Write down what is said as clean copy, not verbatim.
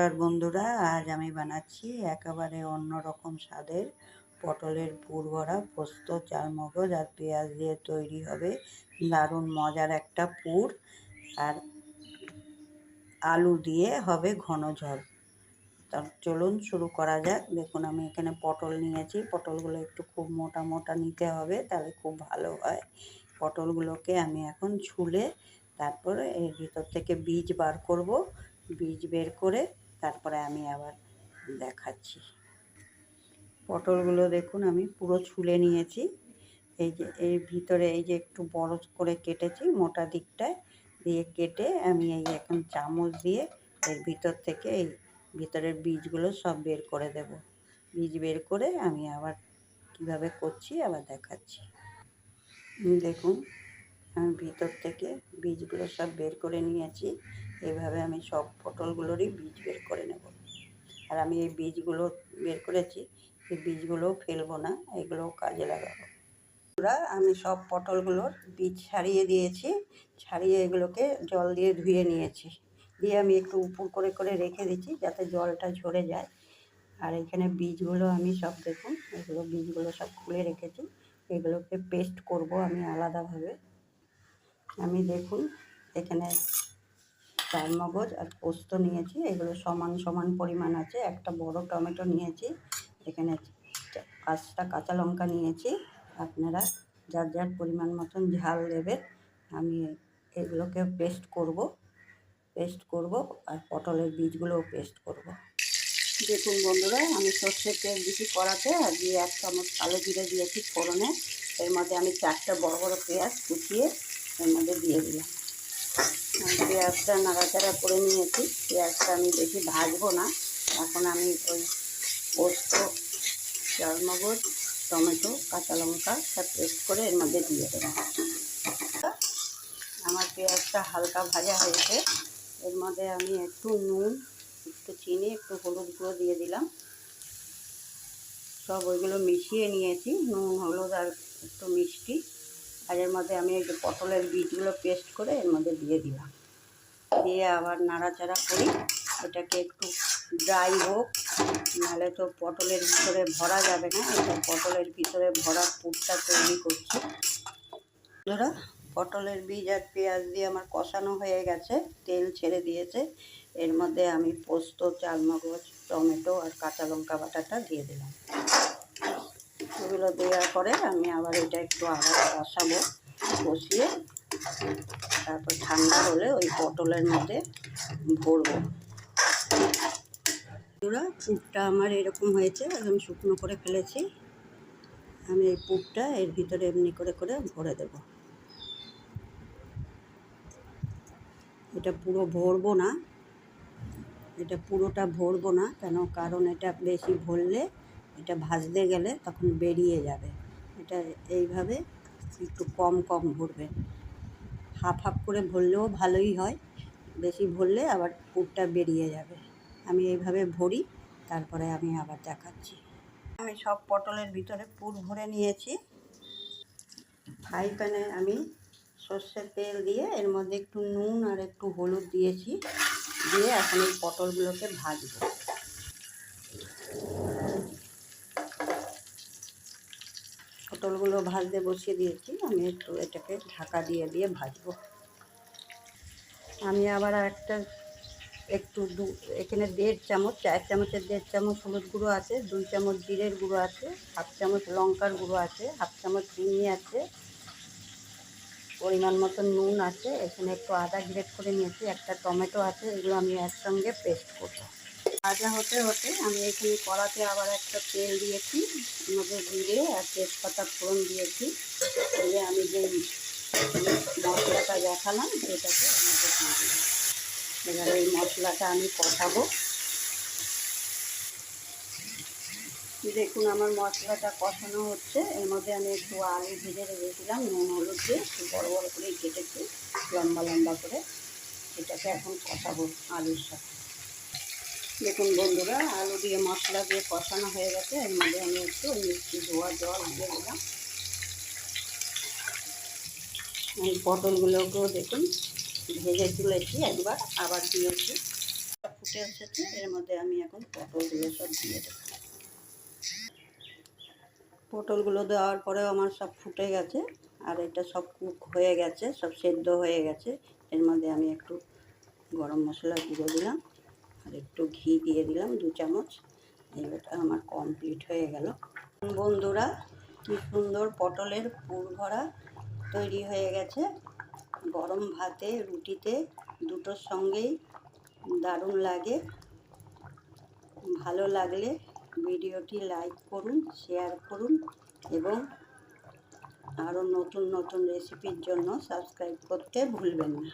আর বন্ধুরা, আজ আমি বানাচ্ছি একেবারে অন্যরকম স্বাদের পটলের পুর ভরা পোস্ত, চালমগজ আর পেঁয়াজ দিয়ে তৈরি হবে দারুণ মজার একটা পুর। আর আলু দিয়ে হবে ঘন ঝোল। তা চলুন শুরু করা যাক। দেখুন, আমি এখানে পটল নিয়েছি। পটলগুলো একটু খুব মোটা মোটা নিতে হবে, তাহলে খুব ভালো হয়। পটলগুলোকে আমি এখন ছুলে তারপরে এর ভিতর থেকে বীজ বার করব। বীজ বের করে তারপরে আমি আবার দেখাচ্ছি। পটলগুলো দেখুন আমি পুরো ছুলে নিয়েছি। এই যে এর ভিতরে এই যে একটু বড় করে কেটেছি, মোটা দিকটায় দিয়ে কেটে আমি এই এখন চামচ দিয়ে এর ভিতর থেকে এই ভিতরের বীজগুলো সব বের করে দেব। বীজ বের করে আমি আবার কিভাবে করছি আবার দেখাচ্ছি। দেখুন, আমি ভিতর থেকে বীজগুলো সব বের করে নিয়েছি। এইভাবে আমি সব পটলগুলোরই বীজ বের করে নেব। আর আমি এই বীজগুলো বের করেছি, এই বীজগুলোও ফেলবো না, এগুলোও কাজে লাগাবো। আমি সব পটলগুলোর বীজ ছাড়িয়ে দিয়েছি। ছাড়িয়ে এগুলোকে জল দিয়ে ধুয়ে নিয়েছি। দিয়ে আমি একটু উপুর করে করে রেখে দিচ্ছি যাতে জলটা ঝরে যায়। আর এখানে বীজগুলো আমি সব দেখুন, এগুলো বীজগুলো সব খুলে রেখেছি। এগুলোকে পেস্ট করব আমি আলাদাভাবে। আমি দেখুন এখানে চালমগজ আর পোস্ত নিয়েছি, এগুলো সমান সমান পরিমাণ আছে। একটা বড় টমেটো নিয়েছি, এখানে 5টা কাঁচা লঙ্কা নিয়েছি। আপনারা যার যার পরিমাণ মতন ঝাল দেবেন। আমি এগুলোকে পেস্ট করব আর পটলের বীজগুলোও পেস্ট করব। দেখুন বন্ধুরা, আমি সর্ষের তেল দিয়েছি কড়াতে, আর দিয়ে 1 চামচ কালো জিরে দিয়েছি ফোড়নে। এর মধ্যে আমি 4টা বড় বড় পেঁয়াজ কুচিয়ে এর মধ্যে দিয়ে দিলাম। পেঁয়াজটা নাড়াচাড়া করে নিয়েছি। পেঁয়াজটা আমি বেশি ভাজবো না। এখন আমি ওই পোস্ত, চালমগজ, টমেটো, কাঁচা লঙ্কা সব পেস্ট করে এর মধ্যে দিয়ে দেবো। আমার পেঁয়াজটা হালকা ভাজা হয়েছে। এর মধ্যে আমি একটু নুন, একটু চিনি, একটু হলুদ গুঁড়ো দিয়ে দিলাম। সব ওইগুলো মিশিয়ে নিয়েছি, নুন, হলুদ আর একটু মিষ্টি। আর এর মধ্যে আমি এই যে পটলের বীজগুলো পেস্ট করে এর মধ্যে দিয়ে দিলাম। দিয়ে আবার নাড়াচাড়া করি। এটাকে একটু ড্রাই হোক, নাহলে তো পটলের ভিতরে ভরা যাবে না। এটা পটলের ভিতরে ভরা পুরটা তৈরি করছি। ধরা পটলের বীজ আর পেঁয়াজ দিয়ে আমার কষানো হয়ে গেছে, তেল ছেড়ে দিয়েছে। এর মধ্যে আমি পোস্ত, চালমগজ, টমেটো আর কাঁচা লঙ্কা বাটাটা দিয়ে দিলাম। এগুলো দেওয়ার পরে আমি আবার এটা একটু আবার কষাবো। কষিয়ে তারপর ঠান্ডা হলে ওই পটলের মধ্যে ভরবো। পুরটা আমার এরকম হয়েছে, একদম শুকনো করে ফেলেছি। আমি এই পুরটা এর ভিতরে এমনি করে করে ভরে দেব। এটা পুরো ভরবো না, এটা পুরোটা ভরবো না। কারণ এটা বেশি ভরলে এটা ভাজতে গেলে তখন বেরিয়ে যাবে। এটা এইভাবে একটু কম কম ভরবেন। হাফ হাফ করে ভরলেও ভালোই হয়, বেশি ভরলে আবার পুরটা বেরিয়ে যাবে। আমি এইভাবে ভরি, তারপরে আমি আবার দেখাচ্ছি। আমি সব পটলের ভিতরে পুর ভরে নিয়েছি। ফ্রাই প্যানে আমি সর্ষের তেল দিয়ে এর মধ্যে একটু নুন আর একটু হলুদ দিয়েছি। দিয়ে এখন এই পটলগুলোকে ভাজবো। পটলগুলো ভাজতে বসিয়ে দিয়েছি। আমি একটু এটাকে ঢাকা দিয়ে দিয়ে ভাজবো। আমি আবার এখানে 1.5 চামচ, 4 চামচের 1.5 চামচ হলুদ গুঁড়ো আছে, 2 চামচ জিরের গুঁড়ো আছে, 1/2 চামচ লঙ্কার গুঁড়ো আছে, 1/2 চামচ চিনি আছে, পরিমাণ মতো নুন আছে। এখানে একটু আদা গ্রেট করে নিয়েছি, একটা টমেটো আছে। এগুলো আমি একসঙ্গে পেস্ট করবো। ভাজা হতে হতে আমি এখানে কড়াতে আবার একটা তেল দিয়েছি, এর মধ্যে জিরে আর তেজপাতা ফোড়ন দিয়েছি। দিয়ে আমি যে মশলাটা দেখালাম সেটাকে এর মধ্যে দিয়ে দিলাম। এবারে এই মশলাটা আমি কষাবো। দেখুন আমার মশলাটা কষানো হচ্ছে। এর মধ্যে আমি একটু আলু ভেজে রেখেছিলাম নুন হলুদ দিয়ে, একটু বড় বড় করে কেটেছি লম্বা লম্বা করে। এটাকে এখন কষাবো আলুর সাথে। দেখুন বন্ধুরা, আলু দিয়ে মশলা দিয়ে কষানো হয়ে গেছে। এর মধ্যে আমি একটু মিষ্টি ধোয়া জল দিয়ে দিলাম। এই পটলগুলোকেও দেখুন ভেজে তুলেছি, একবার আবার দিয়েছি। ফুটে এসেছে, এর মধ্যে আমি এখন পটলগুলো সব দিয়ে দেবো। পটলগুলো দেওয়ার পরেও আমার সব ফুটে গেছে, আর এটা সব কুক হয়ে গেছে, সব সেদ্ধ হয়ে গেছে। এর মধ্যে আমি একটু গরম মশলা গুঁড়ো দিলাম আর একটু ঘি দিয়ে দিলাম 2 চামচ। এইটা আমার কমপ্লিট হয়ে গেল। বন্ধুরা, কি সুন্দর পটলের পুর ভরা তৈরি হয়ে গেছে। গরম ভাতে, রুটিতে, দুটোর সঙ্গেই দারুণ লাগে। ভালো লাগলে ভিডিওটি লাইক করুন, শেয়ার করুন এবং আরও নতুন নতুন রেসিপির জন্য সাবস্ক্রাইব করতে ভুলবেন না।